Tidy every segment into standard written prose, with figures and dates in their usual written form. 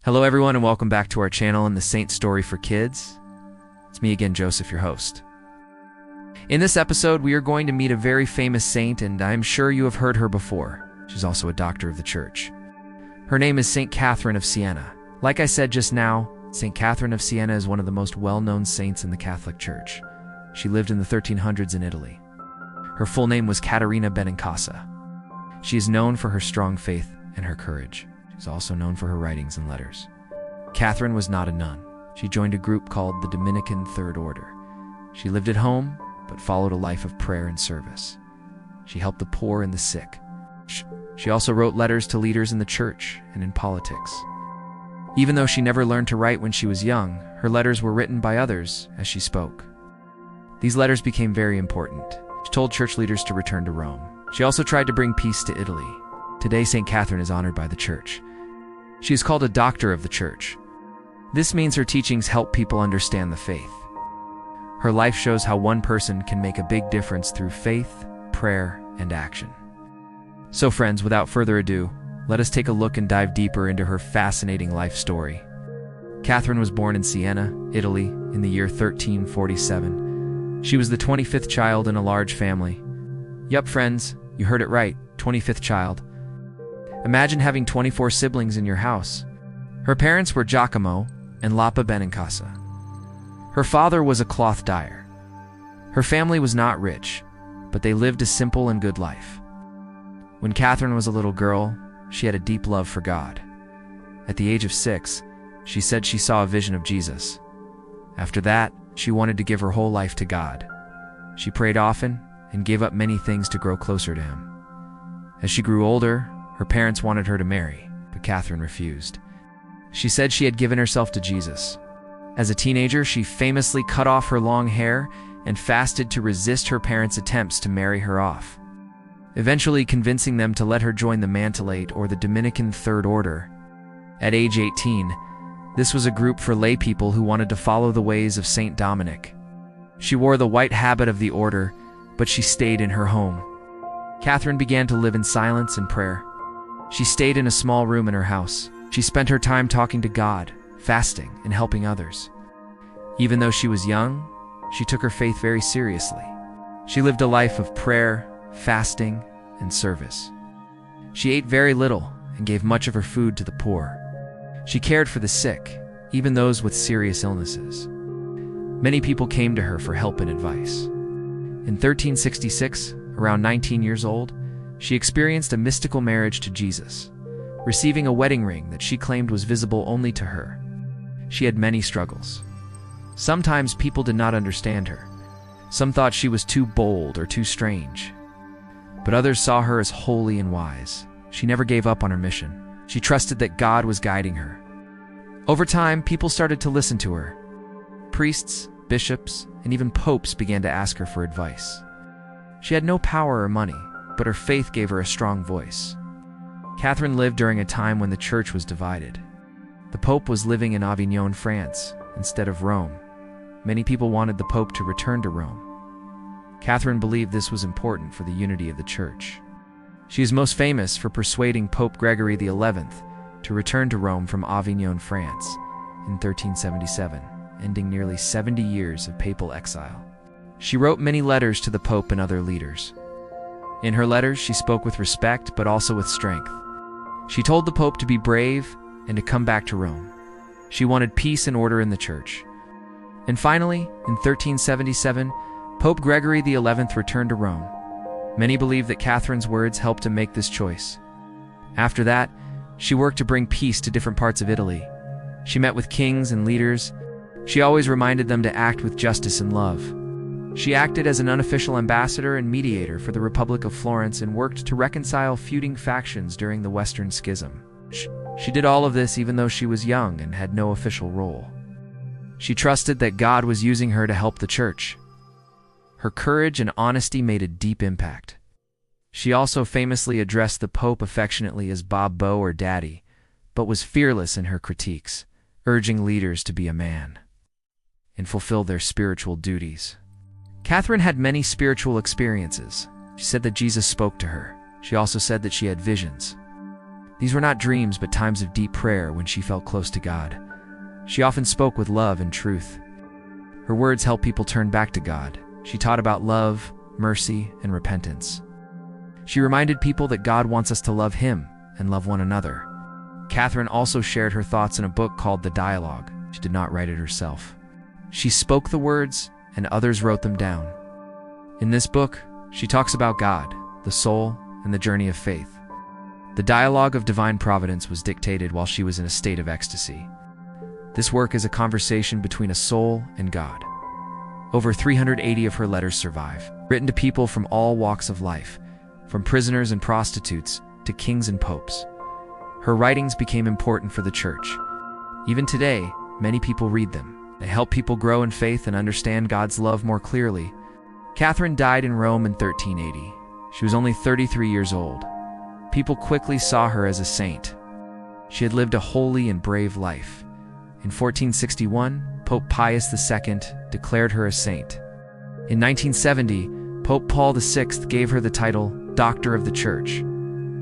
Hello everyone and welcome back to our channel and the Saint Story for Kids. It's me again, Joseph, your host. In this episode, we are going to meet a very famous saint, and I'm sure you have heard her before. She's also a doctor of the church. Her name is Saint Catherine of Siena. Like I said just now, Saint Catherine of Siena is one of the most well-known saints in the Catholic Church. She lived in the 1300s in Italy. Her full name was Caterina Benincasa. She is known for her strong faith and her courage. She's also known for her writings and letters. Catherine was not a nun. She joined a group called the Dominican Third Order. She lived at home, but followed a life of prayer and service. She helped the poor and the sick. She also wrote letters to leaders in the church and in politics. Even though she never learned to write when she was young, her letters were written by others as she spoke. These letters became very important. She told church leaders to return to Rome. She also tried to bring peace to Italy. Today, Saint Catherine is honored by the church. She is called a doctor of the church. This means her teachings help people understand the faith. Her life shows how one person can make a big difference through faith, prayer, and action. So friends, without further ado, let us take a look and dive deeper into her fascinating life story. Catherine was born in Siena, Italy, in the year 1347. She was the 25th child in a large family. Yup, friends, you heard it right, 25th child. Imagine having 24 siblings in your house. Her parents were Giacomo and Lapa Benincasa. Her father was a cloth dyer. Her family was not rich, but they lived a simple and good life. When Catherine was a little girl, she had a deep love for God. At the age of 6, she said she saw a vision of Jesus. After that, she wanted to give her whole life to God. She prayed often and gave up many things to grow closer to Him. As she grew older, her parents wanted her to marry, but Catherine refused. She said she had given herself to Jesus. As a teenager, she famously cut off her long hair and fasted to resist her parents' attempts to marry her off, eventually convincing them to let her join the Mantelate or the Dominican Third Order. At age 18, this was a group for lay people who wanted to follow the ways of Saint Dominic. She wore the white habit of the order, but she stayed in her home. Catherine began to live in silence and prayer. She stayed in a small room in her house. She spent her time talking to God, fasting, and helping others. Even though she was young, she took her faith very seriously. She lived a life of prayer, fasting, and service. She ate very little and gave much of her food to the poor. She cared for the sick, even those with serious illnesses. Many people came to her for help and advice. In 1366, around 19 years old, she experienced a mystical marriage to Jesus, receiving a wedding ring that she claimed was visible only to her. She had many struggles. Sometimes people did not understand her. Some thought she was too bold or too strange. But others saw her as holy and wise. She never gave up on her mission. She trusted that God was guiding her. Over time, people started to listen to her. Priests, bishops, and even popes began to ask her for advice. She had no power or money, but her faith gave her a strong voice. Catherine lived during a time when the church was divided. The Pope was living in Avignon, France, instead of Rome. Many people wanted the Pope to return to Rome. Catherine believed this was important for the unity of the church. She is most famous for persuading Pope Gregory XI to return to Rome from Avignon, France, in 1377, ending nearly 70 years of papal exile. She wrote many letters to the Pope and other leaders. In her letters, she spoke with respect, but also with strength. She told the Pope to be brave and to come back to Rome. She wanted peace and order in the church. And finally, in 1377, Pope Gregory XI returned to Rome. Many believe that Catherine's words helped him make this choice. After that, she worked to bring peace to different parts of Italy. She met with kings and leaders. She always reminded them to act with justice and love. She acted as an unofficial ambassador and mediator for the Republic of Florence and worked to reconcile feuding factions during the Western Schism. She did all of this even though she was young and had no official role. She trusted that God was using her to help the church. Her courage and honesty made a deep impact. She also famously addressed the Pope affectionately as Bob-Bo or Daddy, but was fearless in her critiques, urging leaders to be a man and fulfill their spiritual duties. Catherine had many spiritual experiences. She said that Jesus spoke to her. She also said that she had visions. These were not dreams, but times of deep prayer when she felt close to God. She often spoke with love and truth. Her words helped people turn back to God. She taught about love, mercy, and repentance. She reminded people that God wants us to love Him and love one another. Catherine also shared her thoughts in a book called The Dialogue. She did not write it herself. She spoke the words, and others wrote them down. In this book, she talks about God, the soul, and the journey of faith. The Dialogue of Divine Providence was dictated while she was in a state of ecstasy. This work is a conversation between a soul and God. Over 380 of her letters survive, written to people from all walks of life, from prisoners and prostitutes to kings and popes. Her writings became important for the Church. Even today, many people read them. They help people grow in faith and understand God's love more clearly. Catherine died in Rome in 1380. She was only 33 years old. People quickly saw her as a saint. She had lived a holy and brave life. In 1461, Pope Pius II declared her a saint. In 1970, Pope Paul VI gave her the title Doctor of the Church.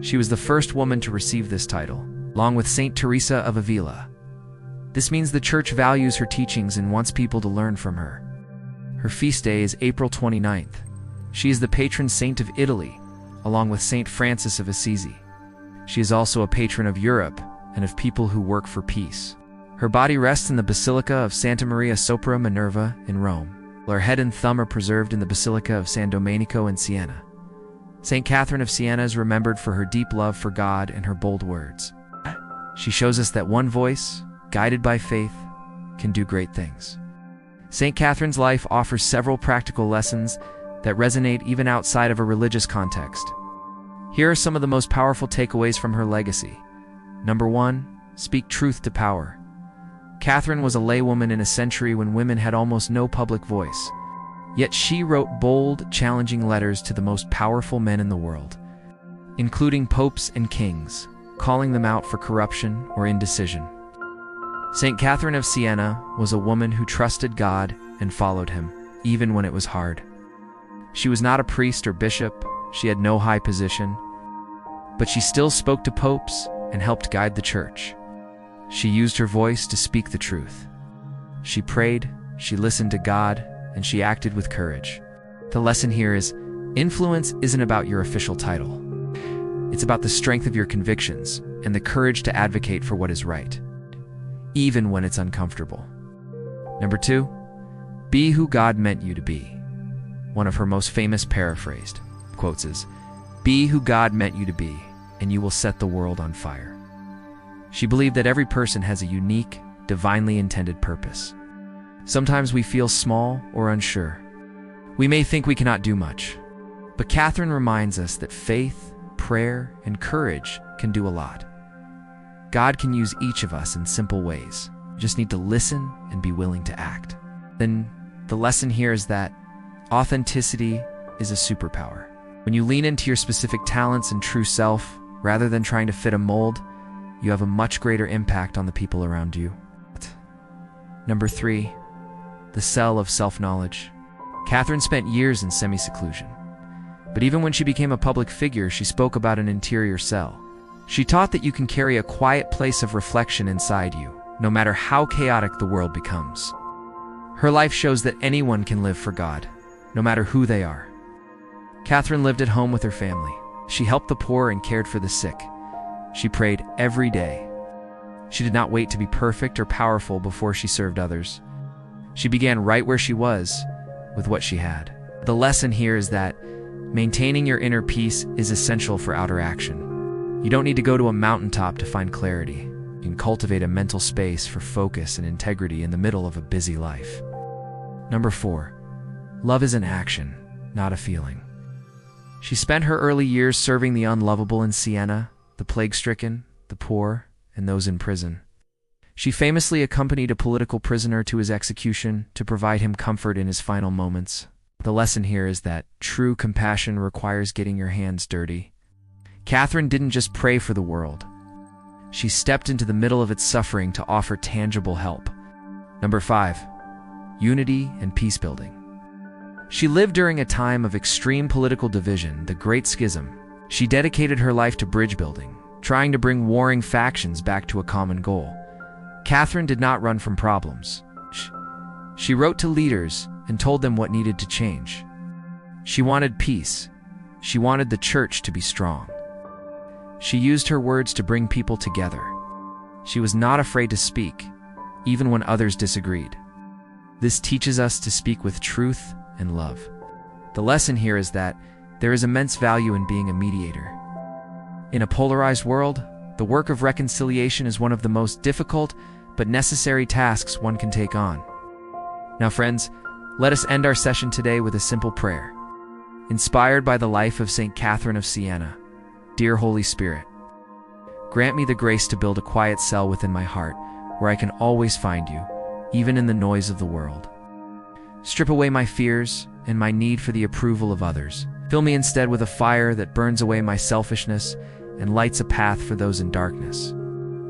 She was the first woman to receive this title, along with Saint Teresa of Avila. This means the Church values her teachings and wants people to learn from her. Her feast day is April 29th. She is the patron saint of Italy, along with Saint Francis of Assisi. She is also a patron of Europe and of people who work for peace. Her body rests in the Basilica of Santa Maria sopra Minerva in Rome, while her head and thumb are preserved in the Basilica of San Domenico in Siena. Saint Catherine of Siena is remembered for her deep love for God and her bold words. She shows us that one voice, guided by faith, can do great things. Saint Catherine's life offers several practical lessons that resonate even outside of a religious context. Here are some of the most powerful takeaways from her legacy. Number 1, speak truth to power. Catherine was a laywoman in a century when women had almost no public voice. Yet she wrote bold, challenging letters to the most powerful men in the world, including popes and kings, calling them out for corruption or indecision. Saint Catherine of Siena was a woman who trusted God and followed Him, even when it was hard. She was not a priest or bishop, she had no high position, but she still spoke to popes and helped guide the Church. She used her voice to speak the truth. She prayed, she listened to God, and she acted with courage. The lesson here is, influence isn't about your official title. It's about the strength of your convictions and the courage to advocate for what is right, even when it's uncomfortable. Number 2, be who God meant you to be. One of her most famous paraphrased quotes is, "Be who God meant you to be, and you will set the world on fire." She believed that every person has a unique, divinely intended purpose. Sometimes we feel small or unsure. We may think we cannot do much. But Catherine reminds us that faith, prayer, and courage can do a lot. God can use each of us in simple ways. We just need to listen and be willing to act. Then the lesson here is that authenticity is a superpower. When you lean into your specific talents and true self, rather than trying to fit a mold, you have a much greater impact on the people around you. Number 3, the cell of self-knowledge. Catherine spent years in semi-seclusion. But even when she became a public figure, she spoke about an interior cell. She taught that you can carry a quiet place of reflection inside you, no matter how chaotic the world becomes. Her life shows that anyone can live for God, no matter who they are. Catherine lived at home with her family. She helped the poor and cared for the sick. She prayed every day. She did not wait to be perfect or powerful before she served others. She began right where she was, with what she had. The lesson here is that maintaining your inner peace is essential for outer action. You don't need to go to a mountaintop to find clarity. You can cultivate a mental space for focus and integrity in the middle of a busy life. Number 4, love is an action, not a feeling. She spent her early years serving the unlovable in Siena, the plague-stricken, the poor, and those in prison. She famously accompanied a political prisoner to his execution to provide him comfort in his final moments. The lesson here is that true compassion requires getting your hands dirty. Catherine didn't just pray for the world. She stepped into the middle of its suffering to offer tangible help. Number 5, unity and peace building. She lived during a time of extreme political division, the Great Schism. She dedicated her life to bridge building, trying to bring warring factions back to a common goal. Catherine did not run from problems. She wrote to leaders and told them what needed to change. She wanted peace. She wanted the church to be strong. She used her words to bring people together. She was not afraid to speak, even when others disagreed. This teaches us to speak with truth and love. The lesson here is that there is immense value in being a mediator. In a polarized world, the work of reconciliation is one of the most difficult but necessary tasks one can take on. Now, friends, let us end our session today with a simple prayer. Inspired by the life of Saint Catherine of Siena, dear Holy Spirit, grant me the grace to build a quiet cell within my heart where I can always find you, even in the noise of the world. Strip away my fears and my need for the approval of others. Fill me instead with a fire that burns away my selfishness and lights a path for those in darkness.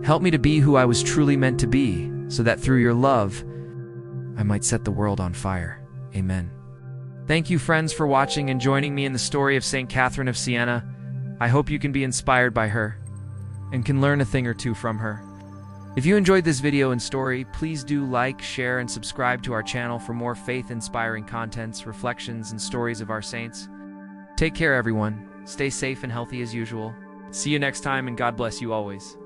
Help me to be who I was truly meant to be, so that through your love, I might set the world on fire. Amen. Thank you, friends, for watching and joining me in the story of Saint Catherine of Siena. I hope you can be inspired by her and can learn a thing or two from her. If you enjoyed this video and story, please do like, share, and subscribe to our channel for more faith-inspiring contents, reflections, and stories of our saints. Take care, everyone. Stay safe and healthy as usual. See you next time, and God bless you always.